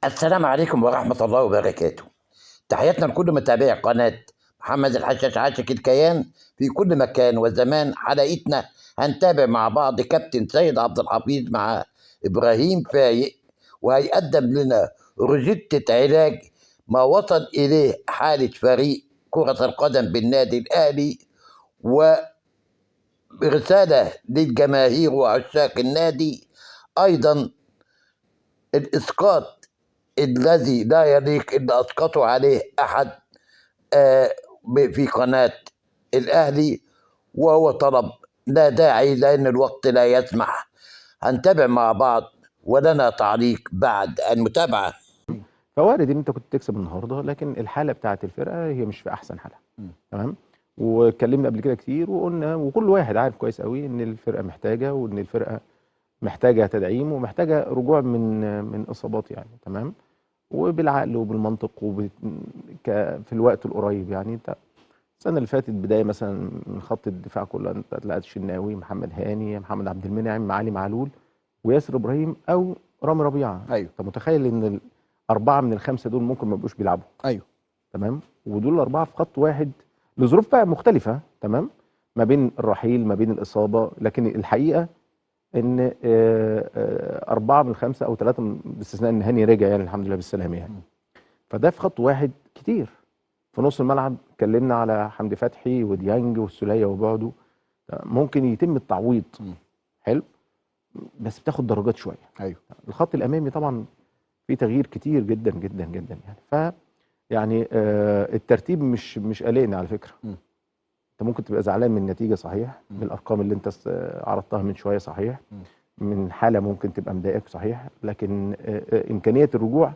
السلام عليكم ورحمة الله وبركاته. تحياتنا لكل متابعي قناة محمد الحشاش عاشق الكيان في كل مكان وزمان. حلقتنا هنتابع مع بعض كابتن سيد عبد الحفيظ مع إبراهيم فايق، وهيقدم لنا روجيتة علاج ما وصل إليه حالة فريق كرة القدم بالنادي الأهلي، ورسالة للجماهير وعشاق النادي. أيضا الإسقاط الذي لا يليق إلا أسقطوا عليه أحد آه، في قناة الأهلي، وهو طلب لا داعي لأن الوقت لا يسمح. هنتابع مع بعض ولنا تعليق بعد المتابعة. فوارد ان انت كنت تكسب النهارده، لكن الحاله بتاعت الفرقه هي مش في احسن حالها. تمام. واتكلمنا قبل كده كتير وقلنا، وكل واحد عارف كويس قوي ان الفرقه محتاجه، وان الفرقه محتاجه تدعيم ومحتاجه رجوع من اصابات يعني. تمام. وبالعقل وبالمنطق في الوقت القريب يعني. انت السنه اللي فاتت بدايه مثلا من خط الدفاع كله، انت تلاقي الشناوي، محمد هاني، محمد عبد المنعم، علي معلول، وياسر ابراهيم او رامي ربيعه. ايوه. انت متخيل ان الاربعه من الخمسه دول ممكن ما يبقوش بيلعبوا؟ ايوه. تمام. ودول الاربعه في خط واحد لظروف بقى مختلفه. تمام. ما بين الرحيل، ما بين الاصابه، لكن الحقيقه ان اربعه من الخمسه او ثلاثه باستثناء ان هاني رجع يعني الحمد لله بالسلامه يعني. فده في خط واحد كتير. في نص الملعب اتكلمنا على حمدي فتحي وديانج والسوليه وبعده، ممكن يتم التعويض. حلو. بس بتاخد درجات شويه. ايوه. الخط الامامي طبعا في تغيير كتير جدا جدا جدا يعني. يعني الترتيب مش قلقني على فكره. انت ممكن تبقى زعلان من النتيجه صحيح، من الارقام اللي انت عرضتها من شويه صحيح، من حاله ممكن تبقى مضايقاك صحيح، لكن امكانيه الرجوع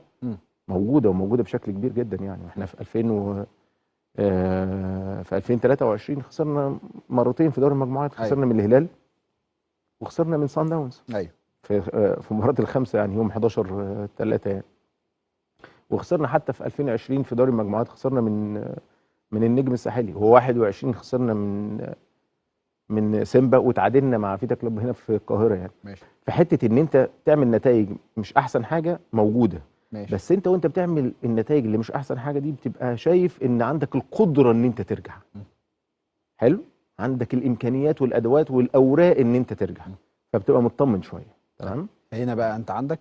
موجوده، وموجوده بشكل كبير جدا يعني. احنا في 2000 في 2023 خسرنا مرتين في دوري المجموعات. خسرنا أيوة. من الهلال وخسرنا من صن داونز. ايوه. في مباراه الخمسه يعني يوم 11/3 يعني. وخسرنا حتى في 2020 في دوري المجموعات، خسرنا من النجم الساحلي. هو 21 خسرنا من سيمبا، وتعادلنا مع فيتا كلوب هنا في القاهره يعني. ماشي. فحته ان انت تعمل نتائج مش احسن حاجه موجوده. ماشي. بس انت وانت بتعمل النتائج اللي مش احسن حاجه دي بتبقى شايف ان عندك القدره ان انت ترجع. حلو. عندك الامكانيات والادوات والاوراق ان انت ترجع، فبتبقى مطمن شويه. تمام. هنا بقى انت عندك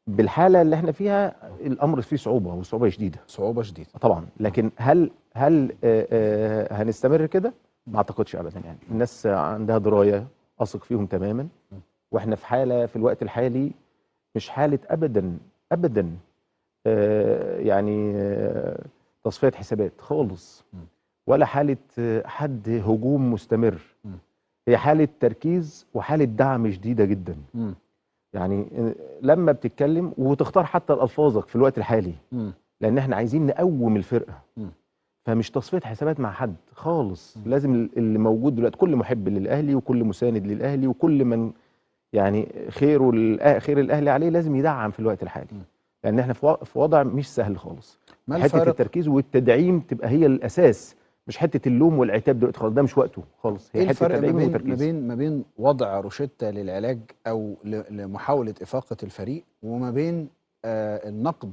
بالحاله اللي احنا فيها الامر فيه صعوبه، وصعوبه شديده. صعوبه شديده طبعا. لكن هل هنستمر كده؟ ما اعتقدش ابدا يعني. الناس عندها درايه، اثق فيهم تماما. واحنا في حاله في الوقت الحالي مش حاله ابدا ابدا يعني تصفيه حسابات خالص، ولا حاله حد هجوم مستمر. هي حاله تركيز وحاله دعم شديده جدا. يعني لما بتتكلم وتختار حتى الفاظك في الوقت الحالي، لان احنا عايزين نقوم الفرقه. فمش تصفيه حسابات مع حد خالص. لازم اللي موجود دلوقتي كل محب للاهلي وكل مساند للاهلي وكل من يعني خير الاهلي عليه لازم يدعم في الوقت الحالي، لان احنا في وضع مش سهل خالص. ما حته الفارق؟ التركيز والتدعيم تبقى هي الاساس، مش حته اللوم والعتاب دلوقتي خالص. ده مش وقته خالص. هي ايه حته الفرق ما تدعيم بين وتركيز. ما بين وضع روشتة للعلاج او لمحاوله افاقه الفريق، وما بين النقد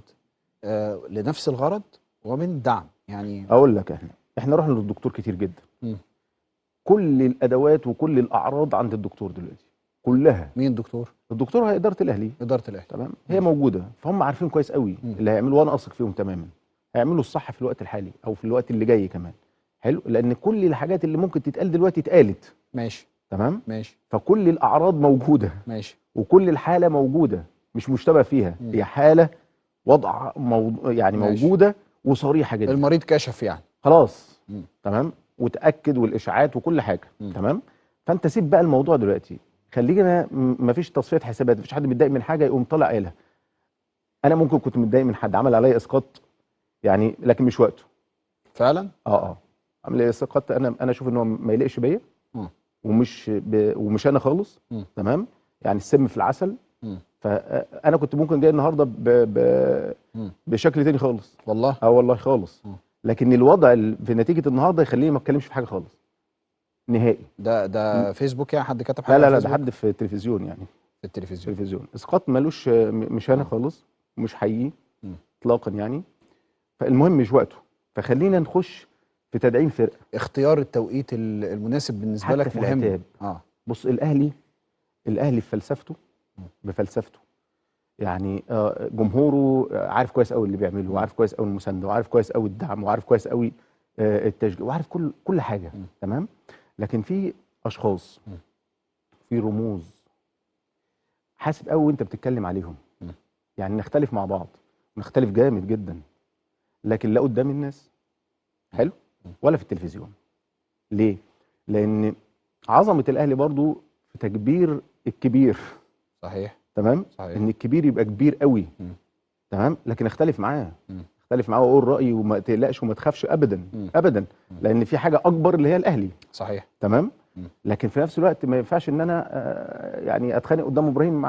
لنفس الغرض، ومن الدعم يعني؟ اقول لك، احنا رحنا للدكتور كتير جدا. كل الادوات وكل الاعراض عند الدكتور دلوقتي كلها. مين الدكتور؟ الدكتور هي اداره الاهلي. اداره الاهلي. تمام. هي موجوده، فهم عارفين كويس قوي اللي هيعملوا، وانا اثق فيهم تماما. هيعملوا الصح في الوقت الحالي او في الوقت اللي جاي كمان. حلو. لان كل الحاجات اللي ممكن تتقال دلوقتي اتقالت. ماشي. تمام. ماشي. فكل الاعراض موجوده. ماشي. وكل الحاله موجوده، مش مشتبه فيها. هي حاله وضع يعني ماشي. موجوده وصريحه جدا. المريض كشف يعني خلاص. تمام. وتاكد والاشاعات وكل حاجه. تمام. فانت سيب بقى الموضوع دلوقتي، خلينا مفيش تصفيه حسابات، مفيش حد متضايق من حاجه يقوم طالع قايلها. انا ممكن كنت متضايق من حد عمل عليا اسقاط يعني، لكن مش وقته فعلا. عمل لي اسقاط، انا اشوف ان هو ما يليقش بيا، ومش انا خالص. تمام. يعني السم في العسل. فانا كنت ممكن جاي النهارده بشكل تاني خالص. والله. والله خالص. لكن الوضع في نتيجه النهارده يخليني ما اتكلمش في حاجه خالص نهائي. ده فيسبوك يعني؟ حد كتب حاجه؟ لا ده حد في التلفزيون يعني. في التلفزيون. اسقاط ملوش، مش انا خالص، مش حقيقي. اطلاقا يعني. فالمهم مش وقته، فخلينا نخش في تدعيم فرقه. اختيار التوقيت المناسب بالنسبه حتى لك في مهم. العتاب. بص، الاهلي بفلسفته يعني جمهوره عارف كويس قوي اللي بيعمله، وعارف كويس قوي المسانده، وعارف كويس قوي الدعم، وعارف كويس قوي التشجيع، وعارف كل حاجه. تمام. لكن في اشخاص، في رموز، حاسب قوي وانت بتتكلم عليهم. يعني نختلف مع بعض، ونختلف جامد جدا، لكن لا قدام الناس حلو ولا في التلفزيون. ليه؟ لان عظمه الاهلي برضو في تكبير الكبير. صحيح. تمام. صحيح. ان الكبير يبقى كبير قوي. تمام. لكن اختلف معاه، واقول رايي، وما تقلقش وما تخافش ابدا. ابدا. لان في حاجه اكبر اللي هي الاهلي. صحيح. تمام. لكن في نفس الوقت ما ينفعش ان انا يعني اتخانق قدام ابراهيم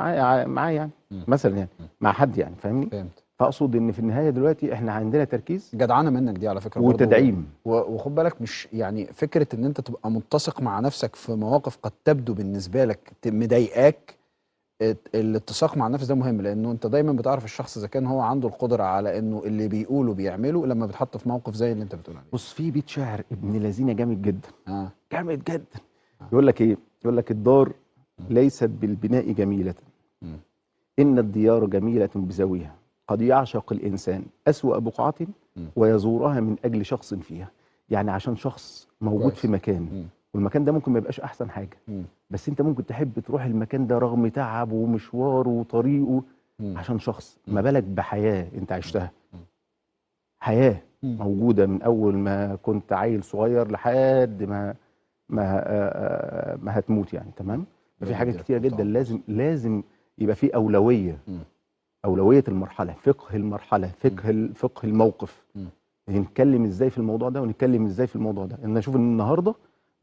معاه يعني مثلا يعني مع حد يعني، فاهمني؟ فهمت. فاقصد ان في النهايه دلوقتي احنا عندنا تركيز، جدعانه منك دي على فكره وتدعيم. وخد بالك، مش يعني فكره ان انت تبقى متسق مع نفسك في مواقف قد تبدو بالنسبه لك مضايقاك. الاتساق مع النفس ده مهم، لانه انت دايما بتعرف الشخص اذا كان هو عنده القدره على انه اللي بيقوله بيعمله لما بيتحط في موقف زي اللي انت بتقول عليه. بص، في بيت شعر ابن لذينه جامد جدا. جامد جدا. آه. يقول لك ايه؟ يقول لك الدار ليست بالبناء جميله، ان الديار جميله بزاويها، قد يعشق الانسان اسوأ بقعه ويزورها من اجل شخص فيها. يعني عشان شخص موجود كويس. في مكان، والمكان ده ممكن ما يبقاش احسن حاجه، بس انت ممكن تحب تروح المكان ده رغم تعبه ومشواره وطريقه عشان شخص. ما بالك بحياه انت عشتها، حياه موجوده من اول ما كنت عيل صغير لحد ما هتموت يعني. تمام. ففي حاجات كتيره جدا لازم يبقى في اولويه. اولويه المرحله، فقه المرحله، فقه الموقف. نتكلم ازاي في الموضوع ده، ونتكلم ازاي في الموضوع ده. ان اشوف ان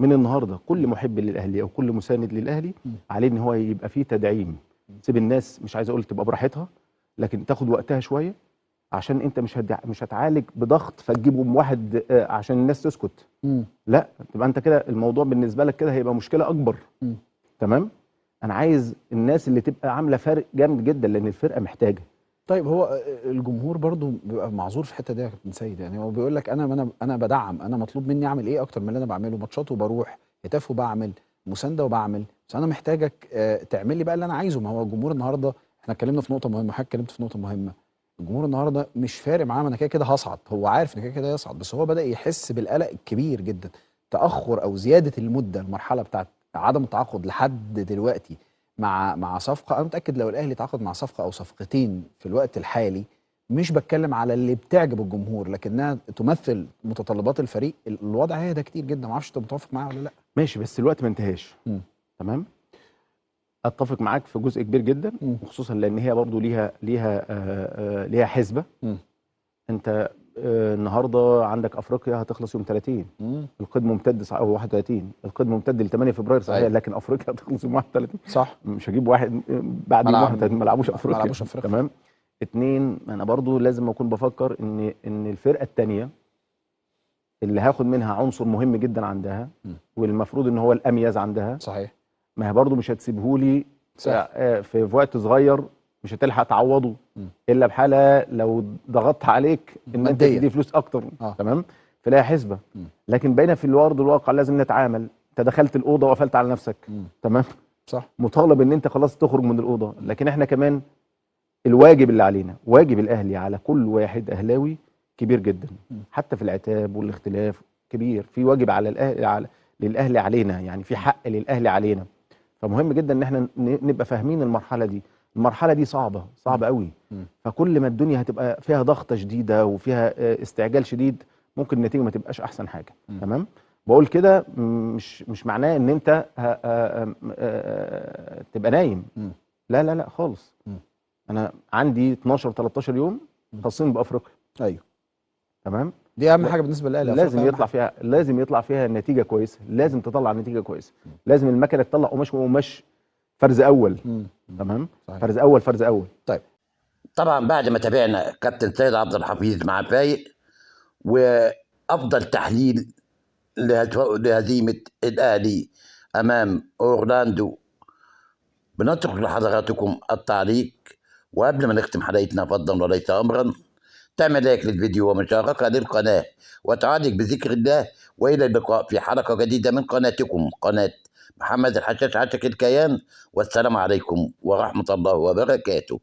النهارده كل محب للاهلي او كل مساند للاهلي عليه ان هو يبقى فيه تدعيم. سيب الناس، مش عايز اقول تبقى براحتها، لكن تاخد وقتها شويه، عشان انت مش هتعالج بضغط فتجيبهم واحد عشان الناس تسكت. لا، تبقى انت كده الموضوع بالنسبه لك كده هيبقى مشكله اكبر. تمام. انا عايز الناس اللي تبقى عامله فارق جامد جدا، لان الفرقه محتاجه. طيب، هو الجمهور برضو بيبقى معذور في الحته دي يا كابتن سيد. يعني هو بيقول لك انا بدعم، انا مطلوب مني اعمل ايه اكتر من اللي انا بعمله؟ ماتشات وبروح، هتاف وبعمل، مسانده وبعمل، بس انا محتاجك تعمل لي بقى اللي انا عايزه. ما هو الجمهور النهارده، احنا اتكلمنا في نقطه مهمه، حضرتك اتكلمت في نقطه مهمه. الجمهور النهارده مش فارق معاه، ما انا كده كده هصعد، هو عارف ان كده كده هيصعد، بس هو بدا يحس بالقلق الكبير جدا. تاخر او زياده المده، المرحله بتاعت عدم التعاقد لحد دلوقتي مع صفقه. انا متاكد لو الاهلي تعاقد مع صفقه او صفقتين في الوقت الحالي، مش بتكلم على اللي بتعجب الجمهور لكنها تمثل متطلبات الفريق، الوضع هيهدى كتير جدا. ما اعرفش انت متوافق معايا ولا لا؟ ماشي، بس الوقت ما انتهاش. تمام. اتفق معاك في جزء كبير جدا، وخصوصا لان هي برضو ليها حسبه. انت النهارده عندك افريقيا هتخلص يوم 30. القيد ممتد او 31. القيد ممتد ل 8 فبراير صحيح، لكن افريقيا هتخلص يوم 31. صح. مش هجيب واحد بعد يوم 31 ما لعبوش افريقيا. تمام. 2، انا برضو لازم اكون بفكر ان الفرقه الثانيه اللي هاخد منها عنصر مهم جدا عندها، والمفروض ان هو الاميز عندها. صحيح. ما هي برضو مش هتسيبهولي في وقت صغير، مش هتلحق تعوضه الا بحاله لو ضغطت عليك ان انت تدي فلوس اكتر. تمام. فلها حسبه. لكن بقينا في الارض الواقع لازم نتعامل. انت دخلت الاوضه وقفلت على نفسك. تمام. صح. مطالب ان انت خلاص تخرج من الاوضه، لكن احنا كمان الواجب اللي علينا، واجب الاهلي على كل واحد اهلاوي كبير جدا. حتى في العتاب والاختلاف كبير، في واجب على الاهلي، للاهلي علينا، يعني في حق للاهلي علينا. فمهم جدا ان احنا نبقى فاهمين المرحله دي صعبه قوي. فكل ما الدنيا هتبقى فيها ضغطه شديده وفيها استعجال شديد، ممكن النتيجه ما تبقاش احسن حاجه. تمام. بقول كده مش معناه ان انت تبقى نايم. لا لا لا خالص. انا عندي 12 13 يوم خاصين بافريقيا. ايوه. تمام. دي اهم حاجه بالنسبه للاهلي. لازم يطلع فيها نتيجه كويسه، لازم تطلع نتيجه كويسه، لازم المكنه تطلع قماش فرز اول. تمام. فرز اول. طيب، طبعا بعد ما تابعنا كابتن سيد عبد الحفيظ مع فايق، وافضل تحليل لهزيمه الاهلي امام اورلاندو، بنترك لحضراتكم التعليق. وقبل ما نختم حلقتنا فضلا وليس امرا، تعمل لايك للفيديو ومشاركة للقناة وتعالج بذكر الله. وإلى اللقاء في حلقة جديدة من قناتكم، قناة محمد الحشاش عاشق الكيان. والسلام عليكم ورحمة الله وبركاته.